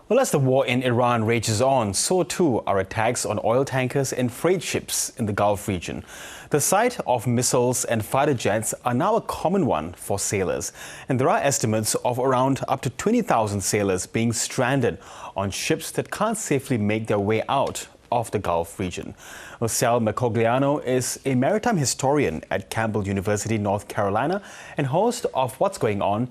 Well, as the war in Iran rages on, so too are attacks on oil tankers and freight ships in the Gulf region. The sight of missiles and fighter jets are now a common one for sailors, and there are estimates of around up to 20,000 sailors being stranded on ships that can't safely make their way out of the Gulf region. Well, Sal Mercogliano is a maritime historian at Campbell University, North Carolina, and host of What's Going On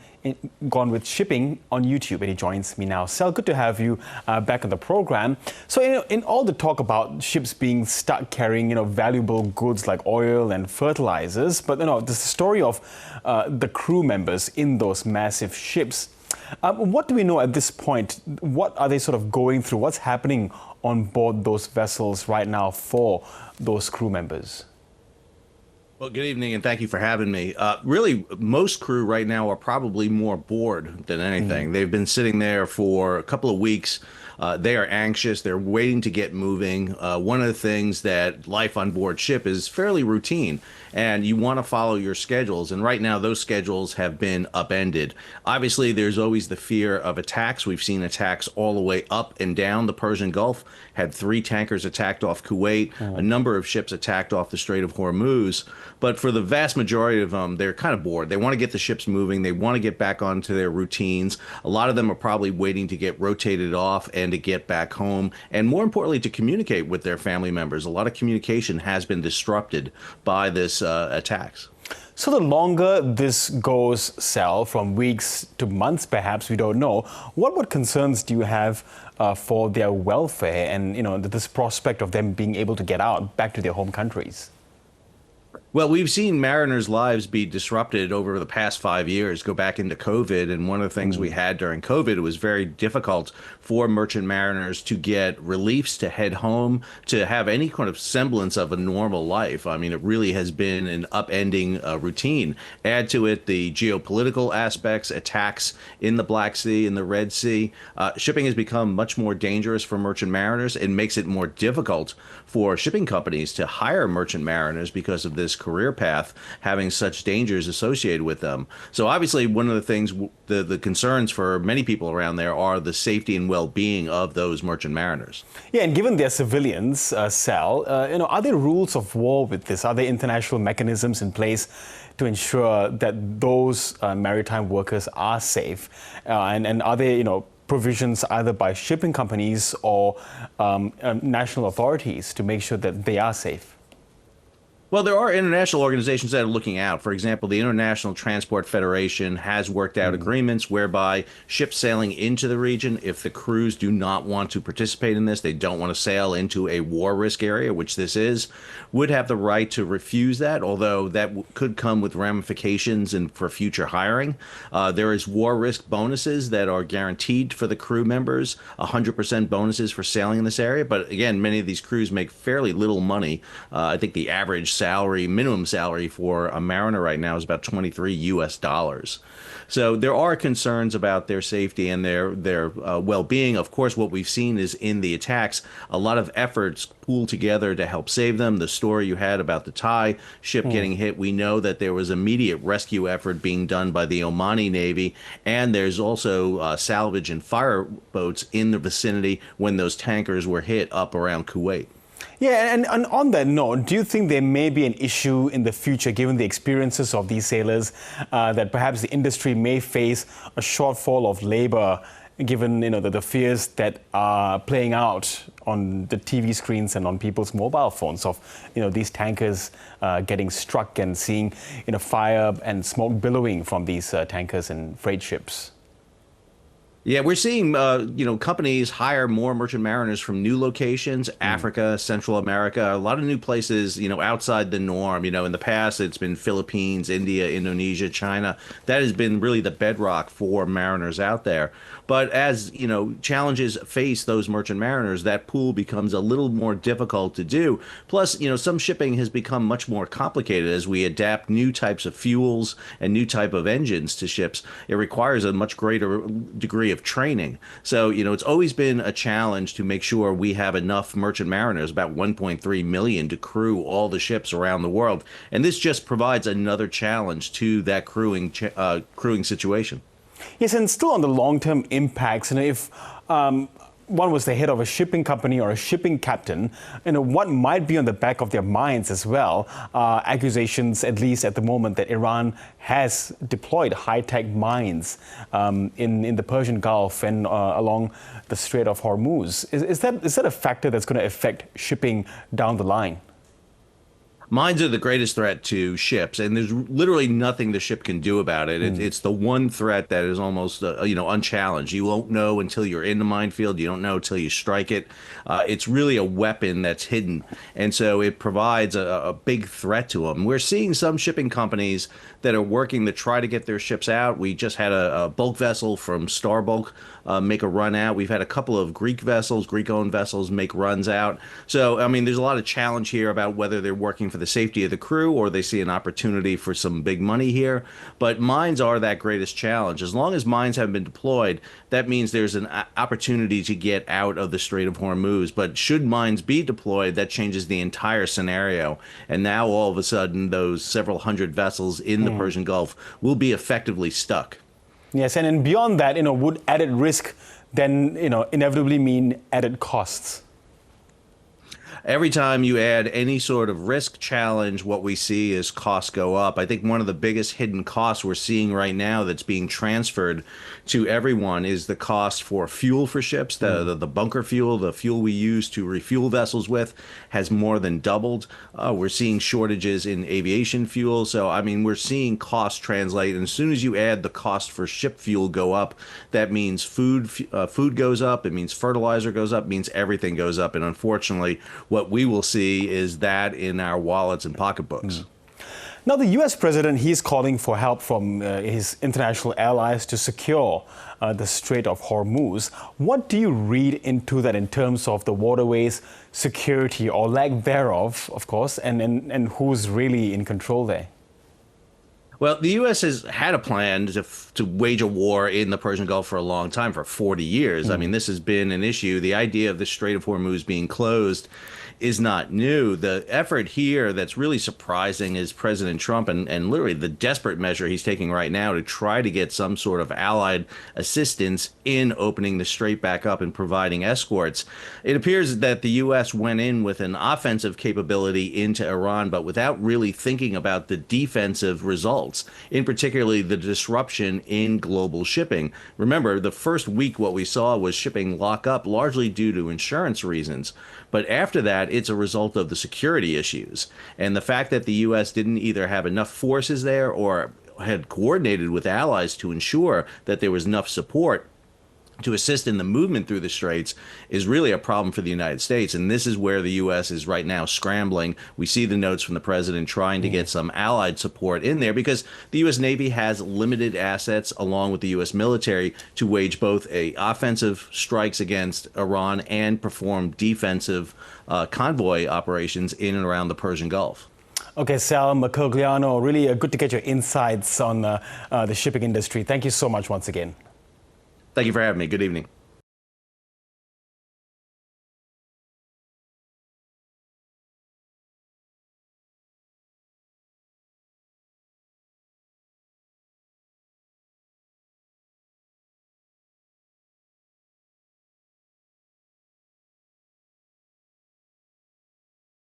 Gone with Shipping on YouTube, and he joins me now. Sal, good to have you back on the program. So, in all the talk about ships being stuck carrying, valuable goods like oil and fertilizers, but the story of the crew members in those massive ships. What do we know at this point? What are they sort of going through? What's happening on board those vessels right now for those crew members? Well, good evening, and thank you for having me. Really, most crew right now are probably more bored than anything. They've been sitting there for a couple of weeks. They are anxious. They're waiting to get moving. One of the things that life on board ship is fairly routine, and you want to follow your schedules. And right now, those schedules have been upended. Obviously, there's always the fear of attacks. We've seen attacks all the way up and down the Persian Gulf. Had 3 tankers attacked off Kuwait, a number of ships attacked off the Strait of Hormuz. But for the vast majority of them, they're kind of bored. They want to get the ships moving. They want to get back onto their routines. A lot of them are probably waiting to get rotated off and to get back home, and more importantly, to communicate with their family members. A lot of communication has been disrupted by this attacks. So the longer this goes, Sal, from weeks to months perhaps, we don't know, what concerns do you have for their welfare and this prospect of them being able to get out back to their home countries? Well, we've seen mariners' lives be disrupted over the past 5 years. Go back into COVID, and one of the things we had during COVID, it was very difficult for merchant mariners to get reliefs, to head home, to have any kind of semblance of a normal life. I mean, it really has been an upending routine. Add to it the geopolitical aspects, attacks in the Black Sea, in the Red Sea. Shipping has become much more dangerous for merchant mariners. It makes it more difficult for shipping companies to hire merchant mariners because of this career path having such dangers associated with them. So obviously one of the things, the concerns for many people around there are the safety and well-being of those merchant mariners. Yeah, and given they're civilians, Sal, are there rules of war with this? Are there international mechanisms in place to ensure that those maritime workers are safe? And are there, provisions either by shipping companies or national authorities to make sure that they are safe? Well, there are international organizations that are looking out. For example, the International Transport Federation has worked out agreements whereby ships sailing into the region, if the crews do not want to participate in this, they don't want to sail into a war risk area, which this is, would have the right to refuse that, although that could come with ramifications and for future hiring. There is war risk bonuses that are guaranteed for the crew members, 100% bonuses for sailing in this area. But again, many of these crews make fairly little money. I think the average minimum salary for a mariner right now is about $23 US. So there are concerns about their safety and their well-being. Of course, what we've seen is in the attacks, a lot of efforts pooled together to help save them. The story you had about the Thai ship getting hit, we know that there was immediate rescue effort being done by the Omani Navy, and there's also salvage and fire boats in the vicinity when those tankers were hit up around Kuwait. Yeah, and on that note, do you think there may be an issue in the future, given the experiences of these sailors, that perhaps the industry may face a shortfall of labor, given the fears that are playing out on the TV screens and on people's mobile phones of these tankers getting struck and seeing fire and smoke billowing from these tankers and freight ships? Yeah, we're seeing, companies hire more merchant mariners from new locations, Africa, Central America, a lot of new places, outside the norm. In the past, it's been Philippines, India, Indonesia, China. That has been really the bedrock for mariners out there. But as, challenges face those merchant mariners, that pool becomes a little more difficult to do. Plus, some shipping has become much more complicated as we adapt new types of fuels and new type of engines to ships. It requires a much greater degree of training. So, it's always been a challenge to make sure we have enough merchant mariners, about 1.3 million, to crew all the ships around the world. And this just provides another challenge to that crewing situation. Yes, and still on the long-term impacts, if one was the head of a shipping company or a shipping captain, what might be on the back of their minds as well? Accusations, at least at the moment, that Iran has deployed high-tech mines in the Persian Gulf and along the Strait of Hormuz. Is that a factor that's going to affect shipping down the line? Mines are the greatest threat to ships, and there's literally nothing the ship can do about it. It's the one threat that is almost, unchallenged. You won't know until you're in the minefield. You don't know until you strike it. It's really a weapon that's hidden, and so it provides a big threat to them. We're seeing some shipping companies that are working to try to get their ships out. We just had a bulk vessel from Star Bulk make a run out. We've had a couple of Greek-owned vessels make runs out. So, I mean, there's a lot of challenge here about whether they're working for the safety of the crew or they see an opportunity for some big money here. But mines are that greatest challenge. As long as mines have been deployed, that means there's an opportunity to get out of the Strait of Hormuz. But should mines be deployed, that changes the entire scenario. And now all of a sudden, those several hundred vessels in the Persian Gulf will be effectively stuck. Yes, and beyond that, would added risk then, inevitably mean added costs? Every time you add any sort of risk challenge, what we see is costs go up. I think one of the biggest hidden costs we're seeing right now that's being transferred to everyone is the cost for fuel for ships. The bunker fuel, the fuel we use to refuel vessels with, has more than doubled. We're seeing shortages in aviation fuel. So, I mean, we're seeing costs translate. And as soon as you add the cost for ship fuel go up, that means food goes up. It means fertilizer goes up. It means everything goes up. And unfortunately, what we will see is that in our wallets and pocketbooks. Now, the U.S. president, he's calling for help from his international allies to secure the Strait of Hormuz. What do you read into that in terms of the waterways security or lack thereof, of course, and who's really in control there? Well, the U.S. has had a plan to wage a war in the Persian Gulf for a long time, for 40 years. I mean, this has been an issue. The idea of the Strait of Hormuz being closed is not new. The effort here that's really surprising is President Trump and literally the desperate measure he's taking right now to try to get some sort of allied assistance in opening the strait back up and providing escorts. It appears that the U.S. went in with an offensive capability into Iran, but without really thinking about the defensive results, in particularly the disruption in global shipping. Remember, the first week what we saw was shipping lock up largely due to insurance reasons. But after that, it's a result of the security issues. And the fact that the U.S. didn't either have enough forces there or had coordinated with allies to ensure that there was enough support to assist in the movement through the straits is really a problem for the United States. And this is where the U.S. is right now scrambling. We see the notes from the president trying to get some allied support in there because the U.S. Navy has limited assets along with the U.S. military to wage both offensive strikes against Iran and perform defensive convoy operations in and around the Persian Gulf. Okay, Sal Mercogliano, really good to get your insights on the shipping industry. Thank you so much once again. Thank you for having me. Good evening.